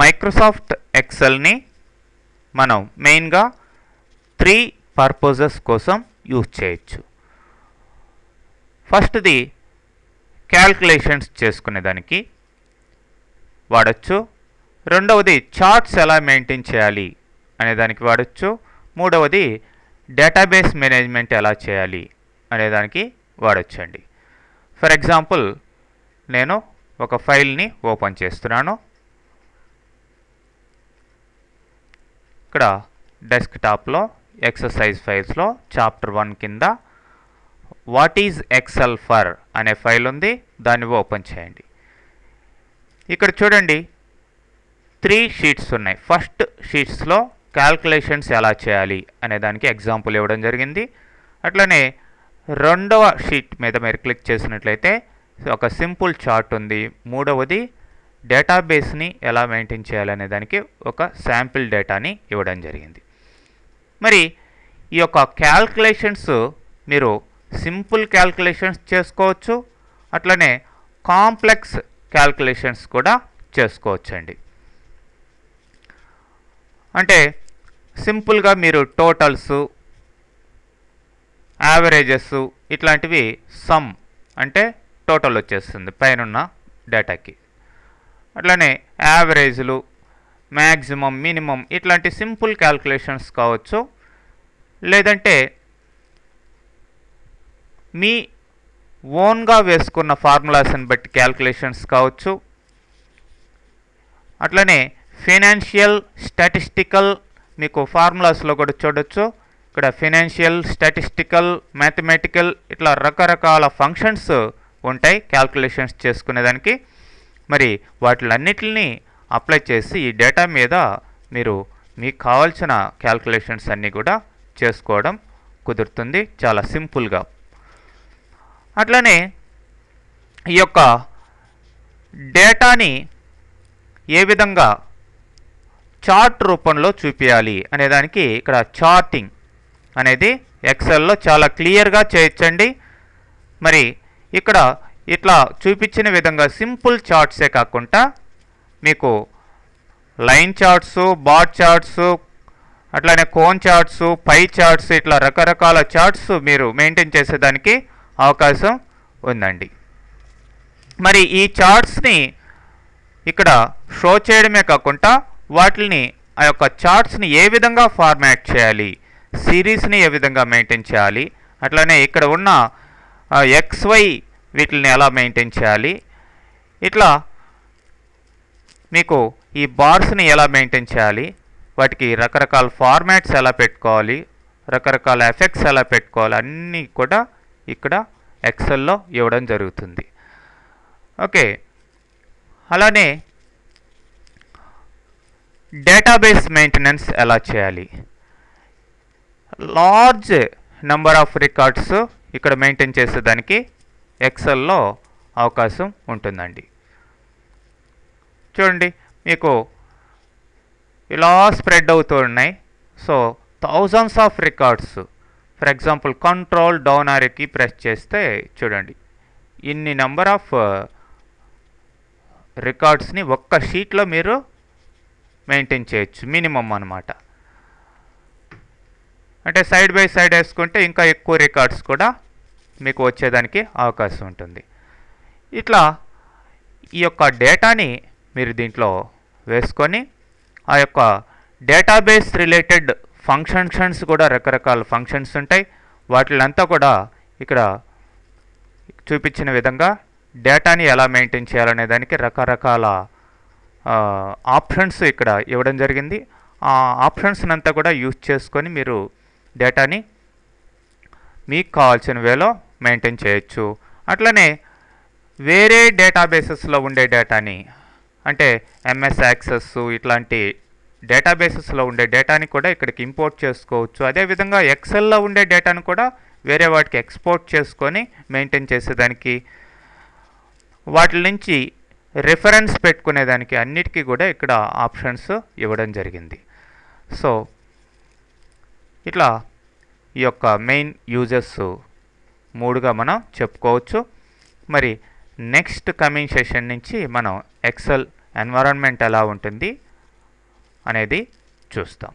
Microsoft ఎక్సెల్ని మనం మెయిన్గా 3 purposes కోసం యూజ్ చేయొచ్చు. ఫస్ట్ది క్యాల్కులేషన్స్ చేసుకునేదానికి వాడచ్చు. రెండవది చార్ట్స్ ఎలా మెయింటైన్ చేయాలి అనేదానికి వాడచ్చు. మూడవది డేటాబేస్ మేనేజ్మెంట్ ఎలా చేయాలి అనేదానికి వాడచ్చండి. ఫర్ ఎగ్జాంపుల్ నేను ఒక ఫైల్ని ఓపెన్ చేస్తున్నాను. ఇక్కడ డెస్క్టాప్లో ఎక్సర్సైజ్ ఫైల్స్లో చాప్టర్ 1 కింద వాట్ ఈజ్ ఎక్సెల్ ఫర్ అనే ఫైల్ ఉంది. దాన్ని ఓపెన్ చేయండి. ఇక్కడ చూడండి 3 షీట్స్ ఉన్నాయి. ఫస్ట్ షీట్స్లో క్యాల్కులేషన్స్ ఎలా చేయాలి అనే దానికి ఎగ్జాంపుల్ ఇవ్వడం జరిగింది. అట్లనే రెండవ షీట్ మీద మీరు క్లిక్ చేసినట్లయితే ఒక సింపుల్ చార్ట్ ఉంది. మూడవది డేటాబేస్ని ఎలా మెయింటైన్ చేయాలనే దానికి ఒక శాంపిల్ డేటాని ఇవ్వడం జరిగింది. మరి ఈ యొక్క క్యాల్కులేషన్స్ మీరు సింపుల్ క్యాల్కులేషన్స్ చేసుకోవచ్చు, అట్లనే కాంప్లెక్స్ క్యాల్కులేషన్స్ కూడా చేసుకోవచ్చండి. అంటే సింపుల్గా మీరు టోటల్స్, యావరేజెస్ ఇట్లాంటివి సమ్ అంటే టోటల్ వచ్చేస్తుంది పైనున్న డేటాకి. అట్లనే యావరేజ్లు, మ్యాక్సిమం, మినిమం ఇట్లాంటి సింపుల్ క్యాల్కులేషన్స్ కావచ్చు. లేదంటే మీ ఓన్గా వేసుకున్న ఫార్ములాస్ని బట్టి క్యాల్కులేషన్స్ కావచ్చు. అట్లనే ఫైనాన్షియల్, స్టాటిస్టికల్ మీకు ఫార్ములాస్లో కూడా చూడొచ్చు. ఇక్కడ ఫైనాన్షియల్, స్టాటిస్టికల్, మ్యాథమెటికల్ ఇట్లా రకరకాల ఫంక్షన్స్ ఉంటాయి క్యాల్కులేషన్స్ చేసుకునేదానికి. మరి వాటిలన్నిటిని అప్లై చేసి ఈ డేటా మీద మీరు మీకు కావాల్సిన క్యాల్కులేషన్స్ అన్నీ కూడా చేసుకోవడం కుదురుతుంది చాలా సింపుల్గా. అట్లనే ఈ యొక్క డేటాని ఏ విధంగా చార్ట్ రూపంలో చూపించాలి అనేదానికి ఇక్కడ చార్టింగ్ అనేది ఎక్సెల్లో చాలా క్లియర్గా చేయొచ్చండి. మరి ఇక్కడ ఇట్లా చూపించిన విధంగా సింపుల్ చార్ట్సే కాకుండా మీకు లైన్ చార్ట్స్, బార్ చార్ట్స్, అట్లానే కోన్ చార్ట్స్, పై చార్ట్స్ ఇట్లా రకరకాల చార్ట్స్ మీరు మెయింటైన్ చేసేదానికి అవకాశం ఉందండి. మరి ఈ చార్ట్స్ని ఇక్కడ షో చేయడమే కాకుండా వాటిని ఆ యొక్క చార్ట్స్ని ఏ విధంగా ఫార్మాట్ చేయాలి, సిరీస్ని ఏ విధంగా మెయింటైన్ చేయాలి, అట్లానే ఇక్కడ ఉన్న XY వీటిని ఎలా మెయింటైన్ చేయాలి, ఇట్లా మీకు ఈ బార్స్ని ఎలా మెయింటైన్ చేయాలి, వాటికి రకరకాల ఫార్మాట్స్ ఎలా పెట్టుకోవాలి, రకరకాల ఎఫెక్ట్స్ ఎలా పెట్టుకోవాలి అన్నీ కూడా ఇక్కడ ఎక్సెల్లో ఇవ్వడం జరుగుతుంది. ఓకే, అలానే డేటాబేస్ మెయింటెనెన్స్ ఎలా చేయాలి, లార్జ్ నెంబర్ ఆఫ్ రికార్డ్స్ ఇక్కడ మెయింటైన్ చేసేదానికి ఎక్సెల్లో అవకాశం ఉంటుందండి. చూడండి మీకు ఇలా స్ప్రెడ్ అవుతూ ఉన్నాయి. So thousands of records. For example control down ఆర్కి ప్రెస్ చేస్తే చూడండి ఇన్ని నెంబర్ ఆఫ్ రికార్డ్స్ని ఒక్క షీట్లో మీరు మెయింటైన్ చేయొచ్చు, మినిమం అన్నమాట. అంటే సైడ్ బై సైడ్ వేసుకుంటే ఇంకా ఎక్కువ రికార్డ్స్ కూడా మీకు వచ్చేదానికి అవకాశం ఉంటుంది. ఇట్లా ఈ యొక్క డేటాని మీరు దీంట్లో వేసుకొని ఆ యొక్క డేటాబేస్ రిలేటెడ్ ఫంక్షన్స్ కూడా రకరకాల ఫంక్షన్స్ ఉంటాయి. వాటిలంతా కూడా ఇక్కడ చూపించిన విధంగా డేటాని ఎలా మెయింటైన్ చేయాలనే దానికి రకరకాల ఆప్షన్స్ ఇక్కడ ఇవ్వడం జరిగింది. ఆ ఆప్షన్స్ అంతా కూడా యూజ్ చేసుకొని మీరు డేటాని మీకు కావాల్సిన వేలో మెయింటైన్ చేయొచ్చు. అట్లనే వేరే డేటాబేసెస్లో ఉండే డేటాని అంటే MS యాక్సెస్ ఇట్లాంటి డేటాబేసెస్లో ఉండే డేటాని కూడా ఇక్కడికి ఇంపోర్ట్ చేసుకోవచ్చు. అదేవిధంగా ఎక్సెల్లో ఉండే డేటాను కూడా వేరే వాటికి ఎక్స్పోర్ట్ చేసుకొని మెయింటైన్ చేసేదానికి, వాటి నుంచి రిఫరెన్స్ పెట్టుకునేదానికి అన్నిటికీ కూడా ఇక్కడ ఆప్షన్స్ ఇవ్వడం జరిగింది. సో ఇట్లా ఈ యొక్క మెయిన్ యూజెస్ 3గా మనం చెప్పుకోవచ్చు. మరి నెక్స్ట్ కమింగ్ సెషన్ నుంచి మనం ఎక్సెల్ ఎన్విరాన్మెంట్ ఎలా ఉంటుంది అనేది చూస్తాం.